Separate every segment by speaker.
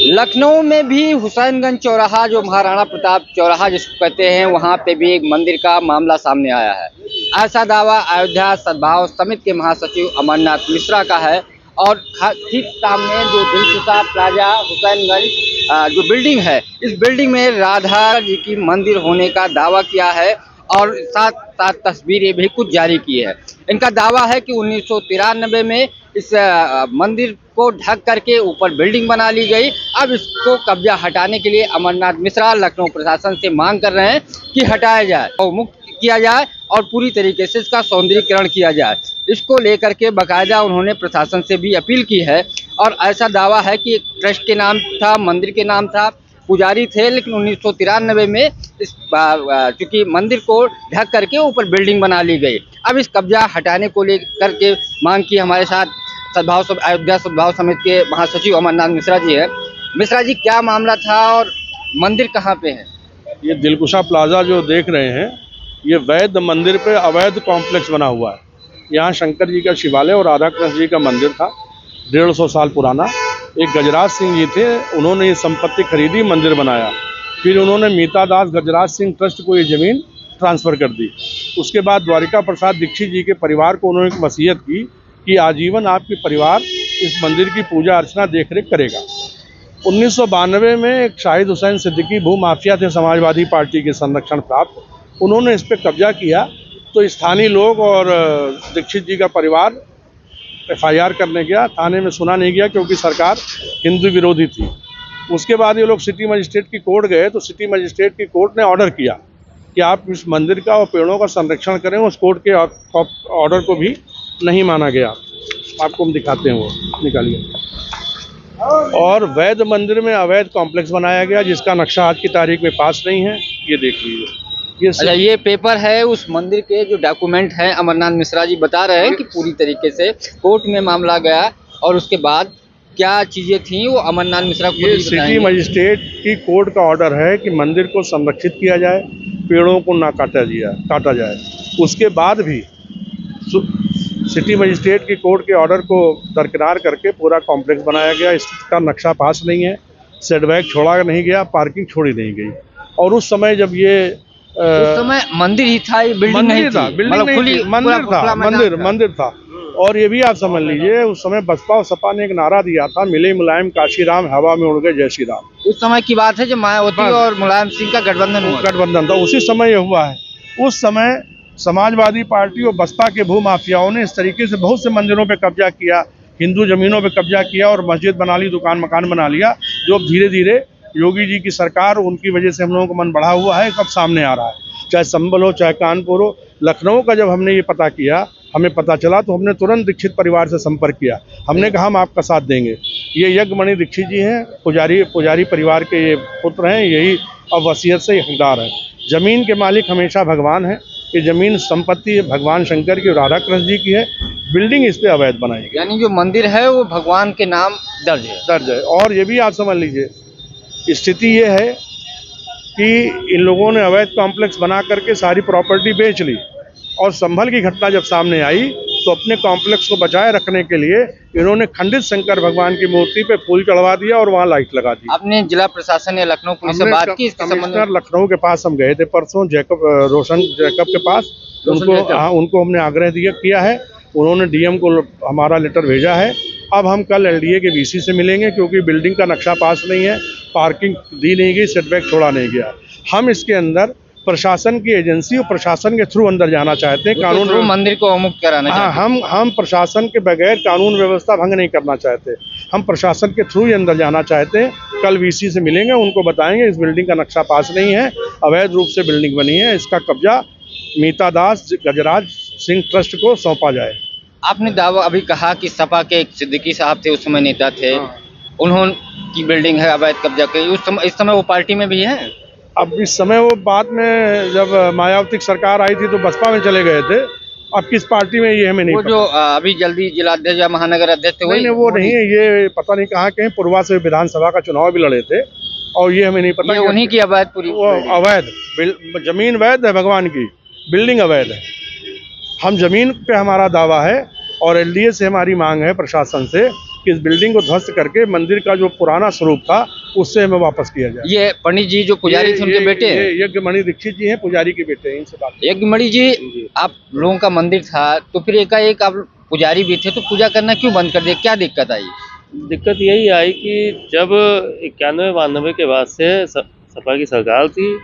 Speaker 1: लखनऊ में भी हुसैनगंज चौराहा, जो महाराणा प्रताप चौराहा जिसको कहते हैं, वहां पे भी एक मंदिर का मामला सामने आया है। ऐसा दावा अयोध्या सद्भाव समिति के महासचिव अमरनाथ मिश्रा का है। और ठीक सामने जो दिलकुशा प्लाजा हुसैनगंज जो बिल्डिंग है, इस बिल्डिंग में राधा जी की मंदिर होने का दावा किया है और साथ साथ तस्वीरें भी कुछ जारी की है। इनका दावा है कि 1993 में इस मंदिर को ढक करके ऊपर बिल्डिंग बना ली गई। अब इसको कब्जा हटाने के लिए अमरनाथ मिश्रा लखनऊ प्रशासन से मांग कर रहे हैं कि हटाया जाए और मुक्त किया जाए और पूरी तरीके से इसका सौंदर्यीकरण किया जाए। इसको लेकर के बाकायदा उन्होंने प्रशासन से भी अपील की है। और ऐसा दावा है कि ट्रस्ट के नाम था, मंदिर के नाम था, पुजारी थे, लेकिन 1993 में इस चूंकि मंदिर को ढक करके ऊपर बिल्डिंग बना ली गई। अब इस कब्जा हटाने को लेकर के मांग की। हमारे साथ अयोध्या सद्भाव समिति के महासचिव अमरनाथ मिश्रा जी है। मिश्रा जी, क्या मामला था और मंदिर कहाँ पे है?
Speaker 2: ये दिलकुशा प्लाजा जो देख रहे हैं, ये वैद्य मंदिर पे अवैध कॉम्प्लेक्स बना हुआ है। यहाँ शंकर जी का शिवालय और राधा कृष्ण जी का मंदिर था, 150 साल पुराना। एक गजराज सिंह जी थे, उन्होंने ये संपत्ति खरीदी, मंदिर बनाया। फिर उन्होंने मीता दास गजराज सिंह ट्रस्ट को ये ज़मीन ट्रांसफ़र कर दी। उसके बाद द्वारिका प्रसाद दीक्षित जी के परिवार को उन्होंने एक वसीयत की कि आजीवन आपके परिवार इस मंदिर की पूजा अर्चना देख रेख करेगा। 1992 में एक शाहिद हुसैन सिद्दीकी भूमाफिया थे, समाजवादी पार्टी के संरक्षण प्राप्त, उन्होंने इस पर कब्जा किया। तो स्थानीय लोग और दीक्षित जी का परिवार FIR करने गया, थाने में सुना नहीं गया क्योंकि सरकार हिंदू विरोधी थी। उसके बाद ये लोग सिटी मजिस्ट्रेट की कोर्ट गए, तो सिटी मजिस्ट्रेट की कोर्ट ने ऑर्डर किया कि आप इस मंदिर का और पेड़ों का संरक्षण करें। उस कोर्ट के ऑर्डर को भी नहीं माना गया। आपको हम दिखाते हैं, वो निकालिए। और वैद्य मंदिर में अवैध कॉम्प्लेक्स बनाया गया, जिसका नक्शा आज की तारीख में पास नहीं है। ये देख लीजिए।
Speaker 1: अच्छा, ये पेपर है उस मंदिर के जो डॉक्यूमेंट हैं। अमरनाथ मिश्रा जी बता रहे हैं कि पूरी तरीके से कोर्ट में मामला गया और उसके बाद क्या चीजें थी वो अमरनाथ मिश्रा को
Speaker 2: ये सिटी मजिस्ट्रेट की कोर्ट का ऑर्डर है कि मंदिर को संरक्षित किया जाए, पेड़ों को ना काटा जाए। उसके बाद भी सिटी मजिस्ट्रेट की कोर्ट के ऑर्डर को दरकिनार करके पूरा कॉम्प्लेक्स बनाया गया। इसका नक्शा पास नहीं है, सेटबैक छोड़ा नहीं गया, पार्किंग छोड़ी नहीं गई। और उस समय जब ये
Speaker 1: उस समय मंदिर ही था, ये बिल्डिंग नहीं थी,
Speaker 2: बिल्डिंग नहीं थी, मंदिर था। और ये भी आप समझ लीजिए, उस समय बसपा और सपा ने एक नारा दिया था, मिले मुलायम काशी राम, हवा में उड़ गए जय श्री राम।
Speaker 1: उस समय की बात है जब मायावती और मुलायम सिंह का गठबंधन
Speaker 2: था, उसी समय ये हुआ है। उस समय समाजवादी पार्टी और बसपा के भूमाफियाओं ने इस तरीके से बहुत से मंदिरों पे कब्जा किया, हिंदू जमीनों पे कब्जा किया और मस्जिद बना ली, दुकान मकान बना लिया। जो अब धीरे धीरे योगी जी की सरकार, उनकी वजह से हम लोगों का मन बढ़ा हुआ है, कब सामने आ रहा है। चाहे संभल हो, चाहे कानपुर हो, लखनऊ का जब हमने ये पता किया, हमें पता चला, तो हमने तुरंत दीक्षित परिवार से संपर्क किया। हमने कहा हम आपका साथ देंगे। ये यज्ञमणि दीक्षित जी हैं, पुजारी परिवार के ये पुत्र हैं, यही अब वसीयत से हकदार हैं। जमीन के मालिक हमेशा भगवान हैं। ये जमीन संपत्ति भगवान शंकर की, राधा कृष्ण जी की है। बिल्डिंग इस पे अवैध बनाई गई,
Speaker 1: यानी जो मंदिर है वो भगवान के नाम दर्ज है।
Speaker 2: और ये भी आप समझ लीजिए, स्थिति ये है कि इन लोगों ने अवैध कॉम्प्लेक्स बना करके सारी प्रॉपर्टी बेच ली। और संभल की घटना जब सामने आई, तो अपने कॉम्प्लेक्स को बचाए रखने के लिए इन्होंने खंडित शंकर भगवान की मूर्ति पे फूल चढ़वा दिया और वहाँ लाइट लगा दी।
Speaker 1: आपने जिला प्रशासन या लखनऊ पुलिस से बात की?
Speaker 2: कमिश्नर लखनऊ के पास हम गए थे परसों, रोशन जैकब के पास। उनको हमने आग्रह किया है। उन्होंने DM को हमारा लेटर भेजा है। अब हम कल LDA के VC से मिलेंगे, क्योंकि बिल्डिंग का नक्शा पास नहीं है, पार्किंग दी नहीं गई, सेटबैक छोड़ा नहीं गया। हम इसके अंदर प्रशासन की एजेंसी और प्रशासन के थ्रू अंदर जाना चाहते हैं। कानून मंदिर को मुक्त कराना चाहते हैं। हम प्रशासन के बगैर कानून व्यवस्था भंग नहीं करना चाहते। हम प्रशासन के थ्रू ही अंदर जाना चाहते हैं। कल VC से मिलेंगे, उनको बताएंगे इस बिल्डिंग का नक्शा पास नहीं है, अवैध रूप से बिल्डिंग बनी है, इसका कब्जा मीता दास गजराज सिंह ट्रस्ट को सौंपा जाए।
Speaker 1: आपने दावा अभी कहा कि सपा के एक सिद्दीकी साहब थे, उस समय नेता थे, उन्होंने की बिल्डिंग है अवैध कब्जा की। इस समय वो पार्टी में भी है।
Speaker 2: अब इस समय वो बाद में जब मायावती की सरकार आई थी तो बसपा में चले गए थे। अब किस पार्टी में ये हमें नहीं
Speaker 1: वो
Speaker 2: पता।
Speaker 1: जो अभी जल्दी जिलाध्यक्ष या महानगर अध्यक्ष थे,
Speaker 2: वो नहीं है, ये पता नहीं कहाँ के हैं। पूर्वा से विधानसभा का चुनाव भी लड़े थे और ये हमें नहीं पता।
Speaker 1: ये उन्हीं की अवैध पूरी
Speaker 2: अवैध जमीन वैध है, भगवान की बिल्डिंग अवैध है। हम जमीन पे हमारा दावा है और LDA से हमारी मांग है प्रशासन से कि इस बिल्डिंग को ध्वस्त करके मंदिर का जो पुराना स्वरूप था उससे हमें वापस किया जाए।
Speaker 1: ये पंडित जी जो पुजारी थे उनके बेटे हैं?
Speaker 2: ये यज्ञमणि दीक्षित जी हैं, पुजारी के बेटे हैं। इनसे बात
Speaker 1: यज्ञमणि जी, आप लोगों का मंदिर था तो फिर एकाएक आप पुजारी भी थे तो पूजा करना क्यों बंद कर दिया, क्या दिक्कत आई?
Speaker 3: दिक्कत यही आई कि जब 91-92 के बाद से सपा की सरकार थी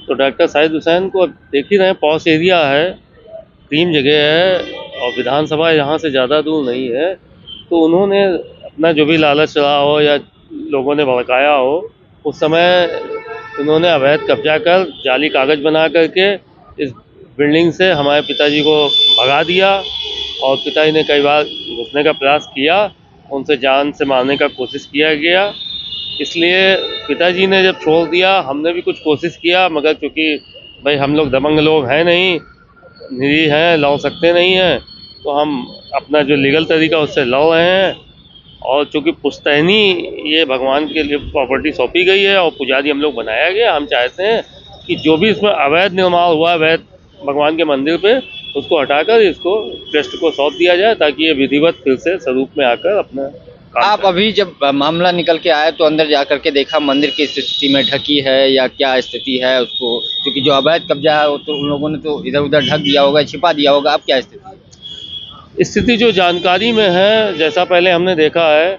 Speaker 3: तो डॉक्टर शाहिद हुसैन को, अब देख ही रहे हैं पॉश एरिया है, 3 जगह है और विधानसभा यहाँ से ज़्यादा दूर नहीं है, तो उन्होंने अपना जो भी लालच चढ़ा हो या लोगों ने भड़काया हो, उस समय उन्होंने अवैध कब्जा कर जाली कागज़ बना करके इस बिल्डिंग से हमारे पिताजी को भगा दिया और पिताजी ने कई बार घुसने का प्रयास किया, उनसे जान से मारने का कोशिश किया गया। इसलिए पिताजी ने जब छोड़ दिया, हमने भी कुछ कोशिश किया, मगर चूँकि भाई हम लोग दबंग लोग हैं नहीं, निरीह हैं, लड़ सकते नहीं हैं, तो हम अपना जो लीगल तरीका उससे लड़ रहे हैं। और चूँकि पुश्तैनी ये भगवान के लिए प्रॉपर्टी सौंपी गई है और पुजारी हम लोग बनाया गया, हम चाहते हैं कि जो भी इसमें अवैध निर्माण हुआ है अवैध भगवान के मंदिर पे, उसको हटाकर इसको ट्रस्ट को सौंप दिया जाए ताकि ये विधिवत फिर से स्वरूप में आकर अपना काम
Speaker 1: आप
Speaker 3: करे।
Speaker 1: अभी जब मामला निकल के आए तो अंदर जाकर के देखा मंदिर की स्थिति में ढकी है या क्या स्थिति है उसको, क्योंकि जो अवैध कब्जा है वो तो उन लोगों ने तो इधर उधर ढक दिया होगा, छिपा दिया होगा, अब क्या स्थिति है?
Speaker 3: स्थिति जो जानकारी में है, जैसा पहले हमने देखा है,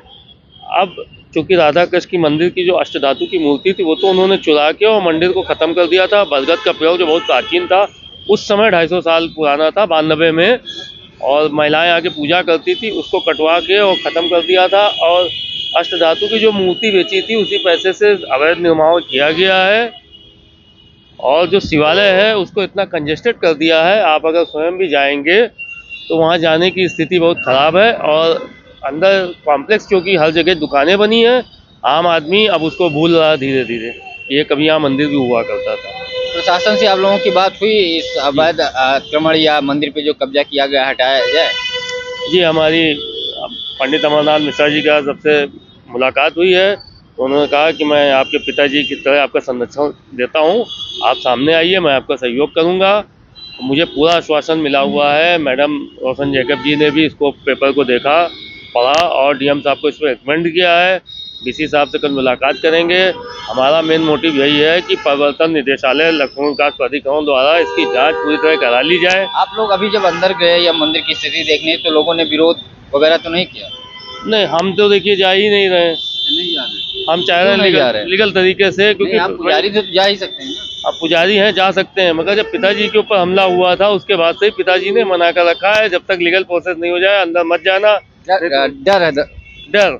Speaker 3: अब चूँकि राधा कृष्ण की मंदिर की जो अष्टधातु की मूर्ति थी वो तो उन्होंने चुरा के और मंदिर को ख़त्म कर दिया था। बरगद का प्रयोग जो बहुत प्राचीन था, उस समय 250 साल पुराना था, 92 में, और महिलाएं आके पूजा करती थी, उसको कटवा के और ख़त्म कर दिया था। और अष्टधातु की जो मूर्ति बेची थी उसी पैसे से अवैध निर्माण किया गया है और जो शिवालय है उसको इतना कंजेस्टेड कर दिया है, आप अगर स्वयं भी जाएंगे तो वहाँ जाने की स्थिति बहुत ख़राब है। और अंदर कॉम्प्लेक्स क्योंकि हर जगह दुकानें बनी हैं, आम आदमी अब उसको भूल रहा है धीरे धीरे, ये कभी यहाँ मंदिर भी हुआ करता था।
Speaker 1: प्रशासन से आप लोगों की बात हुई इस अवैध आक्रमण या मंदिर पे जो कब्जा किया गया हटाया जाए?
Speaker 3: जी, हमारी पंडित अमरनाथ मिश्रा जी का सबसे मुलाकात हुई है, तो उन्होंने कहा कि मैं आपके पिताजी की तरह आपका संरक्षण देता हूँ, आप सामने आइए, मैं आपका सहयोग करूँगा। मुझे पूरा आश्वासन मिला हुआ है। मैडम रोशन जैकब जी ने भी इसको पेपर को देखा, पढ़ा और डीएम साहब को इस पर रिकमेंड किया है। डीसी साहब से कल मुलाकात करेंगे। हमारा मेन मोटिव यही है कि प्रवर्तन निदेशालय लखनऊ विकास प्राधिकरण द्वारा इसकी जांच पूरी तरह करा ली जाए।
Speaker 1: आप लोग अभी जब अंदर गए या मंदिर की स्थिति देखने तो लोगों ने विरोध वगैरह तो नहीं किया?
Speaker 3: नहीं, हम तो देखिए जा ही नहीं रहे,
Speaker 1: नहीं जा रहे?
Speaker 3: हम चाह रहे
Speaker 1: क्यों नहीं जा रहे?
Speaker 3: हैं लीगल तरीके से, क्योंकि
Speaker 1: आप पुजारी तो जा ही सकते हैं ना?
Speaker 3: आप पुजारी हैं, जा सकते हैं, मगर जब पिताजी के ऊपर हमला हुआ था उसके बाद से ही पिताजी ने मना कर रखा है, जब तक लीगल प्रोसेस नहीं हो जाए अंदर मत जाना।
Speaker 1: डर है
Speaker 3: डर।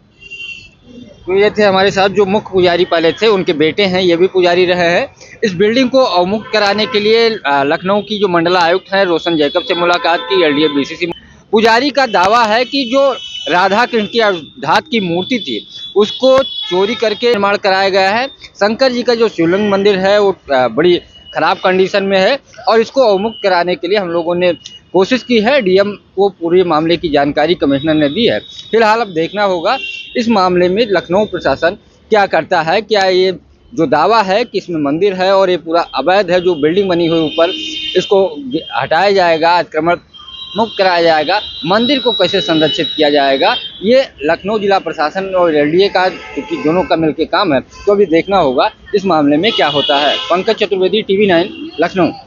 Speaker 1: तो ये थे हमारे साथ जो मुख्य पुजारी पहले थे, उनके बेटे हैं, ये भी पुजारी रहे हैं। इस बिल्डिंग को अवमुक्त कराने के लिए लखनऊ की जो मंडला आयुक्त हैं रोशन जैकब से मुलाकात की, एलडीए बीसीसी। पुजारी का दावा है कि जो राधा कृष्ण की अष्टधातु की मूर्ति थी उसको चोरी करके निर्माण कराया गया है। शंकर जी का जो शिवलिंग मंदिर है वो बड़ी खराब कंडीशन में है और इसको अवमुक्त कराने के लिए हम लोगों ने कोशिश की है। डीएम को पूरे मामले की जानकारी कमिश्नर ने दी है। फिलहाल अब देखना होगा इस मामले में लखनऊ प्रशासन क्या करता है। क्या ये जो दावा है कि इसमें मंदिर है और ये पूरा अवैध है, जो बिल्डिंग बनी हुई ऊपर, इसको हटाया जाएगा, अतिक्रमण मुक्त कराया जाएगा, मंदिर को कैसे संरक्षित किया जाएगा, ये लखनऊ जिला प्रशासन और एलडीए का क्योंकि दोनों का मिलकर काम है, तो अभी देखना होगा इस मामले में क्या होता है। पंकज चतुर्वेदी, TV9, लखनऊ।